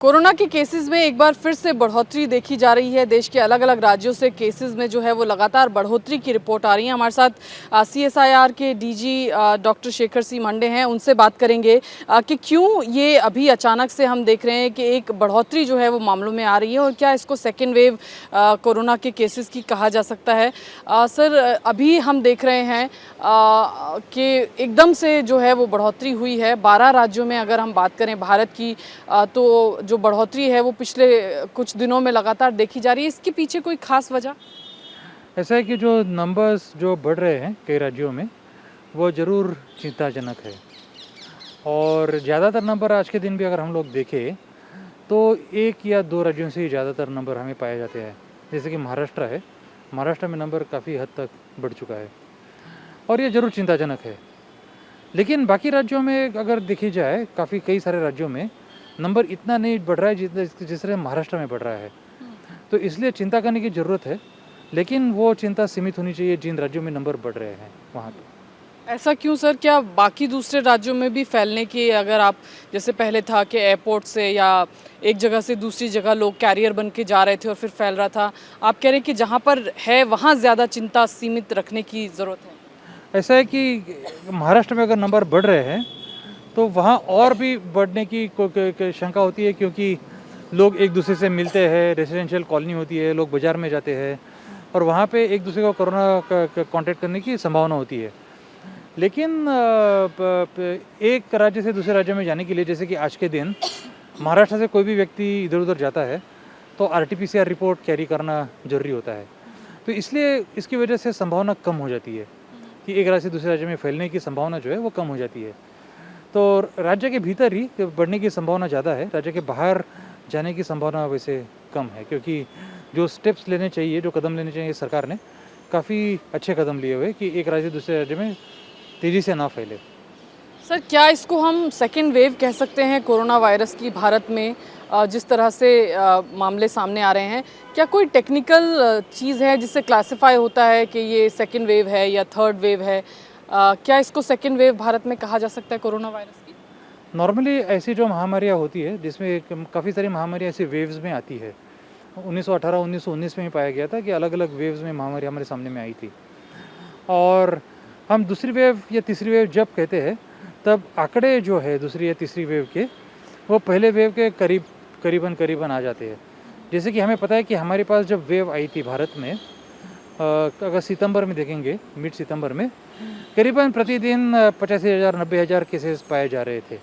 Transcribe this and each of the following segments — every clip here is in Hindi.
कोरोना के केसेस में एक बार फिर से बढ़ोतरी देखी जा रही है। देश के अलग अलग राज्यों से केसेस में जो है वो लगातार बढ़ोतरी की रिपोर्ट आ रही है। हमारे साथ CSIR के डीजी डॉक्टर शेखर सी मंडे हैं, उनसे बात करेंगे कि क्यों ये अभी अचानक से हम देख रहे हैं कि एक बढ़ोतरी जो है वो मामलों में आ रही है और क्या इसको सेकेंड वेव कोरोना के केसेस की कहा जा सकता है। सर, अभी हम देख रहे हैं कि एकदम से जो है वो बढ़ोतरी हुई है 12 राज्यों में। अगर हम बात करें भारत की तो जो बढ़ोतरी है वो पिछले कुछ दिनों में लगातार देखी जा रही है। इसके पीछे कोई खास वजह? ऐसा है कि जो नंबर्स जो बढ़ रहे हैं कई राज्यों में वो ज़रूर चिंताजनक है। और ज़्यादातर नंबर आज के दिन भी अगर हम लोग देखें तो एक या दो राज्यों से ही ज़्यादातर नंबर हमें पाए जाते हैं। जैसे कि महाराष्ट्र है, महाराष्ट्र में नंबर काफ़ी हद तक बढ़ चुका है और ये ज़रूर चिंताजनक है। लेकिन बाकी राज्यों में अगर देखी जाए, काफ़ी कई सारे राज्यों में नंबर इतना नहीं बढ़ रहा है जिस तरह महाराष्ट्र में बढ़ रहा है। तो इसलिए चिंता करने की ज़रूरत है, लेकिन वो चिंता सीमित होनी चाहिए जिन राज्यों में नंबर बढ़ रहे हैं वहाँ पे। ऐसा क्यों सर? क्या बाकी दूसरे राज्यों में भी फैलने की, अगर आप जैसे पहले था कि एयरपोर्ट से या एक जगह से दूसरी जगह लोग कैरियर बन के जा रहे थे और फिर फैल रहा था, आप कह रहे हैं कि जहाँ पर है वहाँ ज़्यादा चिंता सीमित रखने की ज़रूरत है? ऐसा है कि महाराष्ट्र में अगर नंबर बढ़ रहे हैं तो वहाँ और भी बढ़ने की शंका होती है, क्योंकि लोग एक दूसरे से मिलते हैं, रेजिडेंशियल कॉलोनी होती है, लोग बाज़ार में जाते हैं और वहाँ पे एक दूसरे को कोरोना का कांटेक्ट करने की संभावना होती है। लेकिन एक राज्य से दूसरे राज्य में जाने के लिए, जैसे कि आज के दिन महाराष्ट्र से कोई भी व्यक्ति इधर उधर जाता है तो RT-PCR रिपोर्ट कैरी करना ज़रूरी होता है। तो इसलिए इसकी वजह से संभावना कम हो जाती है कि एक राज्य से दूसरे राज्य में फैलने की संभावना जो है वो कम हो जाती है। तो राज्य के भीतर ही बढ़ने की संभावना ज़्यादा है, राज्य के बाहर जाने की संभावना वैसे कम है, क्योंकि जो स्टेप्स लेने चाहिए, जो कदम लेने चाहिए, सरकार ने काफ़ी अच्छे कदम लिए हुए कि एक राज्य दूसरे राज्य में तेज़ी से ना फैले। सर, क्या इसको हम सेकेंड वेव कह सकते हैं कोरोना वायरस की? भारत में जिस तरह से मामले सामने आ रहे हैं, क्या कोई टेक्निकल चीज़ है जिससे क्लासिफाई होता है कि ये सेकेंड वेव है या थर्ड वेव है? क्या इसको सेकेंड वेव भारत में कहा जा सकता है कोरोना वायरस की? नॉर्मली ऐसी जो महामारियाँ होती है, जिसमें काफ़ी सारी महामारियाँ ऐसी वेव्स में आती है। 1918 1919 में ही पाया गया था कि अलग अलग वेव्स में महामारी हमारे सामने में आई थी। और हम दूसरी वेव या तीसरी वेव जब कहते हैं तब आंकड़े जो है दूसरी या तीसरी वेव के, वो पहले वेव के करीबन आ जाते हैं। जैसे कि हमें पता है कि हमारे पास जब वेव आई थी भारत में, अगर सितंबर में देखेंगे, मिड सितंबर में करीबन प्रतिदिन 85,000 90,000 केसेस पाए जा रहे थे।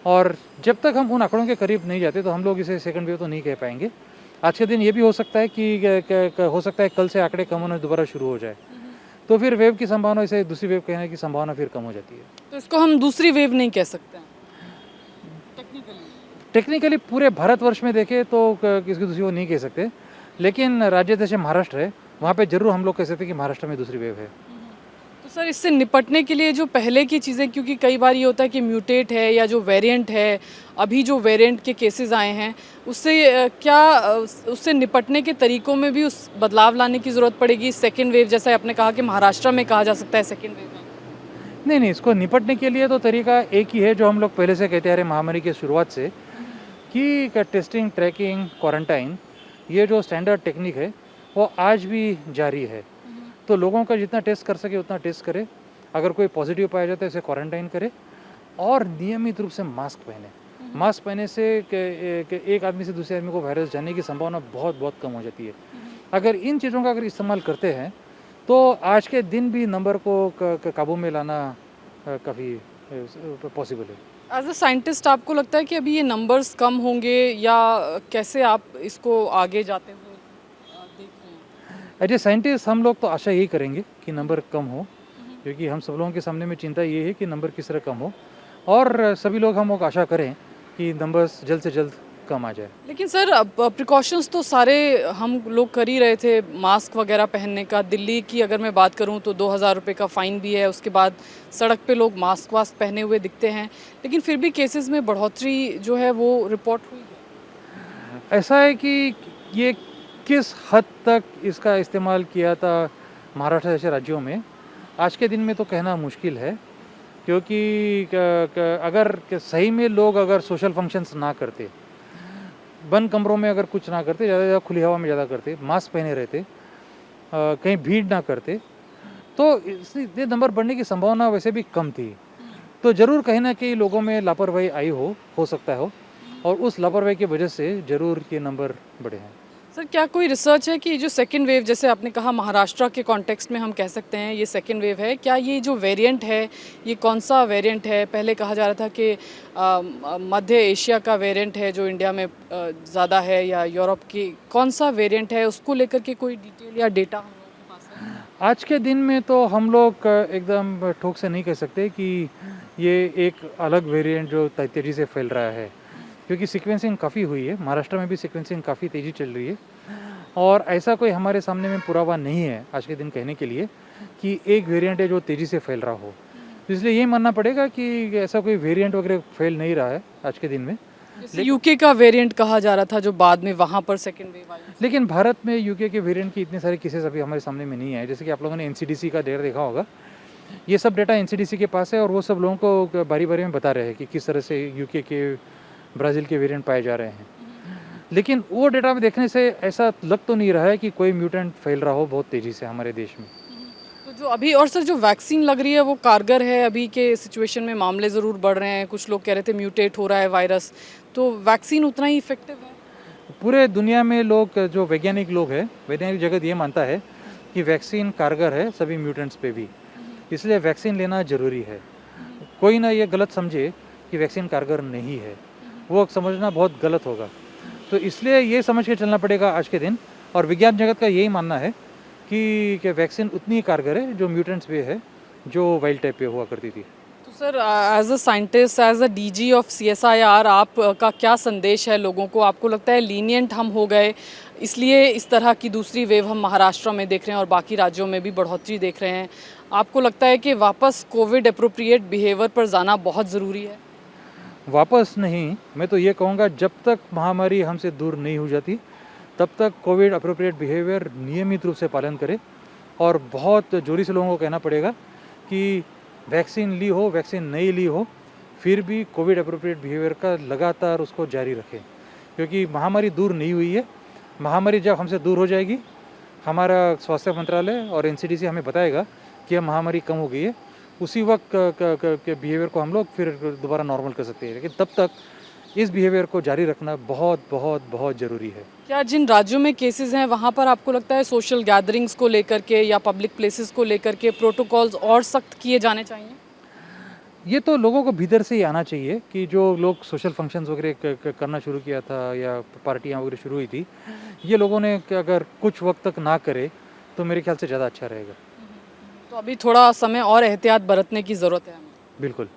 और जब तक हम उन आंकड़ों के करीब नहीं जाते तो हम लोग इसे सेकंड वेव तो नहीं कह पाएंगे। आज के दिन ये भी हो सकता है कि हो सकता है कल से आंकड़े कम होने दोबारा शुरू हो जाए, तो फिर वेव की संभावना, इसे दूसरी वेव कहने की संभावना फिर कम हो जाती है। तो इसको हम दूसरी वेव नहीं कह सकते हैं टेक्निकली पूरे भारतवर्ष में देखें तो इसकी दूसरी वेव नहीं कह सकते, लेकिन राज्य जैसे महाराष्ट्र है वहाँ पे जरूर हम लोग कह सकते हैं कि महाराष्ट्र में दूसरी वेव है। तो सर, इससे निपटने के लिए जो पहले की चीज़ें, क्योंकि कई बार ये होता है कि म्यूटेट है या जो वेरिएंट है, अभी जो वेरिएंट के केसेस आए हैं उससे उससे निपटने के तरीकों में भी उस बदलाव लाने की ज़रूरत पड़ेगी? सेकेंड वेव, जैसा आपने कहा कि महाराष्ट्र में कहा जा सकता है सेकेंड वेव है। नहीं, इसको निपटने के लिए तो तरीका एक ही है जो हम लोग पहले से कहते आ रहे महामारी की शुरुआत से, कि टेस्टिंग, ट्रैकिंग, क्वारंटाइन, ये जो स्टैंडर्ड टेक्निक है वो आज भी जारी है। तो लोगों का जितना टेस्ट कर सके उतना टेस्ट करे, अगर कोई पॉजिटिव पाया जाता है उसे क्वारंटाइन करे और नियमित रूप से मास्क पहने। मास्क पहने से एक आदमी से दूसरे आदमी को वायरस जाने की संभावना बहुत बहुत कम हो जाती है। अगर इन चीज़ों का इस्तेमाल करते हैं तो आज के दिन भी नंबर को काबू में लाना काफ़ी पॉसिबल है। एज अ साइंटिस्ट, आपको लगता है कि अभी ये नंबर्स कम होंगे या कैसे आप इसको आगे जाते हुए देख रहे हैं? एज ए साइंटिस्ट हम लोग तो आशा यही करेंगे कि नंबर कम हो, क्योंकि हम सब लोगों के सामने में चिंता ये है कि नंबर किस तरह कम हो, और सभी लोग हम लोग आशा करें कि नंबर्स जल्द से जल्द कम आ जाए। लेकिन सर, अब प्रिकॉशंस तो सारे हम लोग कर ही रहे थे, मास्क वगैरह पहनने का। दिल्ली की अगर मैं बात करूं तो 2,000 रुपये का फ़ाइन भी है, उसके बाद सड़क पे लोग मास्क वास्क पहने हुए दिखते हैं, लेकिन फिर भी केसेस में बढ़ोतरी जो है वो रिपोर्ट हुई है। ऐसा है कि ये किस हद तक इसका इस्तेमाल किया था महाराष्ट्र जैसे राज्यों में, आज के दिन में तो कहना मुश्किल है, क्योंकि अगर सही में लोग अगर सोशल फंक्शंस ना करते बंद कमरों में अगर कुछ ना करते, ज़्यादा ज़्यादा खुली हवा में ज़्यादा करते, मास्क पहने रहते, कहीं भीड़ ना करते, तो ये नंबर बढ़ने की संभावना वैसे भी कम थी। तो ज़रूर कहीं ना कहीं लोगों में लापरवाही आई हो सकता हो, और उस लापरवाही की वजह से ज़रूर ये नंबर बढ़े हैं। सर क्या कोई रिसर्च है कि जो सेकेंड वेव, जैसे आपने कहा महाराष्ट्र के कॉन्टेक्स्ट में हम कह सकते हैं ये सेकेंड वेव है, क्या ये जो वेरिएंट है ये कौन सा वेरिएंट है? पहले कहा जा रहा था कि मध्य एशिया का वेरिएंट है जो इंडिया में ज़्यादा है, या यूरोप की, कौन सा वेरिएंट है उसको लेकर के कोई डिटेल या डेटा हम लोगों के पास है? आज के दिन में तो हम लोग एकदम ठोक से नहीं कह सकते कि ये एक अलग वेरिएंट जो तेज़ी से फैल रहा है, क्योंकि सीक्वेंसिंग काफ़ी हुई है, महाराष्ट्र में भी सीक्वेंसिंग काफ़ी तेज़ी चल रही है, और ऐसा कोई हमारे सामने में पुरावा नहीं है आज के दिन कहने के लिए कि एक वेरिएंट है जो तेज़ी से फैल रहा हो। तो इसलिए ये मानना पड़ेगा कि ऐसा कोई वेरिएंट वगैरह फैल नहीं रहा है आज के दिन में। यूके का वेरिएंट कहा जा रहा था जो बाद में वहाँ पर सेकेंड वेव आई। लेकिन भारत में यूके के वेरिएंट की इतने सारे केसेस अभी हमारे सामने में नहीं आए। जैसे कि आप लोगों ने एनसीडीसी का डेटा देखा होगा, ये सब डेटा एनसीडीसी के पास है, और वो सब लोगों को बारी बारी में बता रहे हैं कि किस तरह से यूके के, ब्राज़ील के वेरिएंट पाए जा रहे हैं। लेकिन वो डेटा में देखने से ऐसा लग तो नहीं रहा है कि कोई म्यूटेंट फैल रहा हो बहुत तेज़ी से हमारे देश में। तो जो अभी, और सर जो वैक्सीन लग रही है वो कारगर है? अभी के सिचुएशन में मामले ज़रूर बढ़ रहे हैं, कुछ लोग कह रहे थे म्यूटेट हो रहा है वायरस, तो वैक्सीन उतना ही इफेक्टिव है? पूरे दुनिया में लोग, जो वैज्ञानिक लोग हैं, वैज्ञानिक जगत ये मानता है कि वैक्सीन कारगर है सभी म्यूटेंट्स पे भी, इसलिए वैक्सीन लेना ज़रूरी है। कोई ना ये गलत समझे कि वैक्सीन कारगर नहीं है, वो समझना बहुत गलत होगा। तो इसलिए ये समझ के चलना पड़ेगा आज के दिन, और विज्ञान जगत का यही मानना है कि वैक्सीन उतनी ही कारगर है जो म्यूटेंट्स पे है, जो वाइल्ड टाइप पे हुआ करती थी। तो sir as a scientist, as a DG of CSIR, आपका क्या संदेश है लोगों को? आपको लगता है लीनियंट हम हो गए इसलिए इस तरह की दूसरी वेव हम महाराष्ट्र में देख रहे हैं और बाकी राज्यों में भी बढ़ोतरी देख रहे हैं? आपको लगता है कि वापस कोविड अप्रोप्रिएट बिहेवियर पर जाना बहुत ज़रूरी है? वापस नहीं, मैं तो ये कहूँगा जब तक महामारी हमसे दूर नहीं हो जाती तब तक कोविड अप्रोप्रिएट बिहेवियर नियमित रूप से पालन करें, और बहुत जोरी से लोगों को कहना पड़ेगा कि वैक्सीन ली हो, वैक्सीन नहीं ली हो, फिर भी कोविड अप्रोप्रिएट बिहेवियर का लगातार उसको जारी रखें, क्योंकि महामारी दूर नहीं हुई है। महामारी जब हमसे दूर हो जाएगी, हमारा स्वास्थ्य मंत्रालय और एनसीडीसी हमें बताएगा कि अब महामारी कम हो गई है, उसी वक्त के बिहेवियर को हम लोग फिर दोबारा नॉर्मल कर सकते हैं। लेकिन तब तक इस बिहेवियर को जारी रखना बहुत बहुत बहुत ज़रूरी है। क्या जिन राज्यों में केसेस हैं वहाँ पर आपको लगता है सोशल गैदरिंग्स को लेकर के या पब्लिक प्लेसेस को लेकर के प्रोटोकॉल्स और सख्त किए जाने चाहिए? ये तो लोगों को भीतर से ही आना चाहिए कि जो लोग सोशल फंक्शंस वगैरह करना शुरू किया था या पार्टियां वगैरह शुरू हुई थी, ये लोगों ने अगर कुछ वक्त तक ना करे तो मेरे ख्याल से ज़्यादा अच्छा रहेगा। तो अभी थोड़ा समय और एहतियात बरतने की ज़रूरत है हमें। बिल्कुल।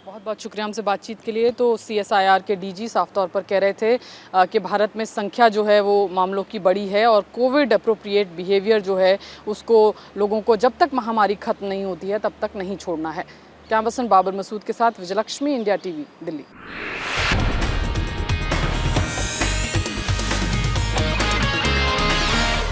बहुत बहुत शुक्रिया हमसे बातचीत के लिए। तो सीएसआईआर के डीजी साफ तौर पर कह रहे थे कि भारत में संख्या जो है वो मामलों की बड़ी है, और कोविड अप्रोप्रिएट बिहेवियर जो है उसको लोगों को जब तक महामारी खत्म नहीं होती है तब तक नहीं छोड़ना है। कैमरा पर्सन बाबर मसूद के साथ विजयलक्ष्मी, इंडिया टीवी, दिल्ली।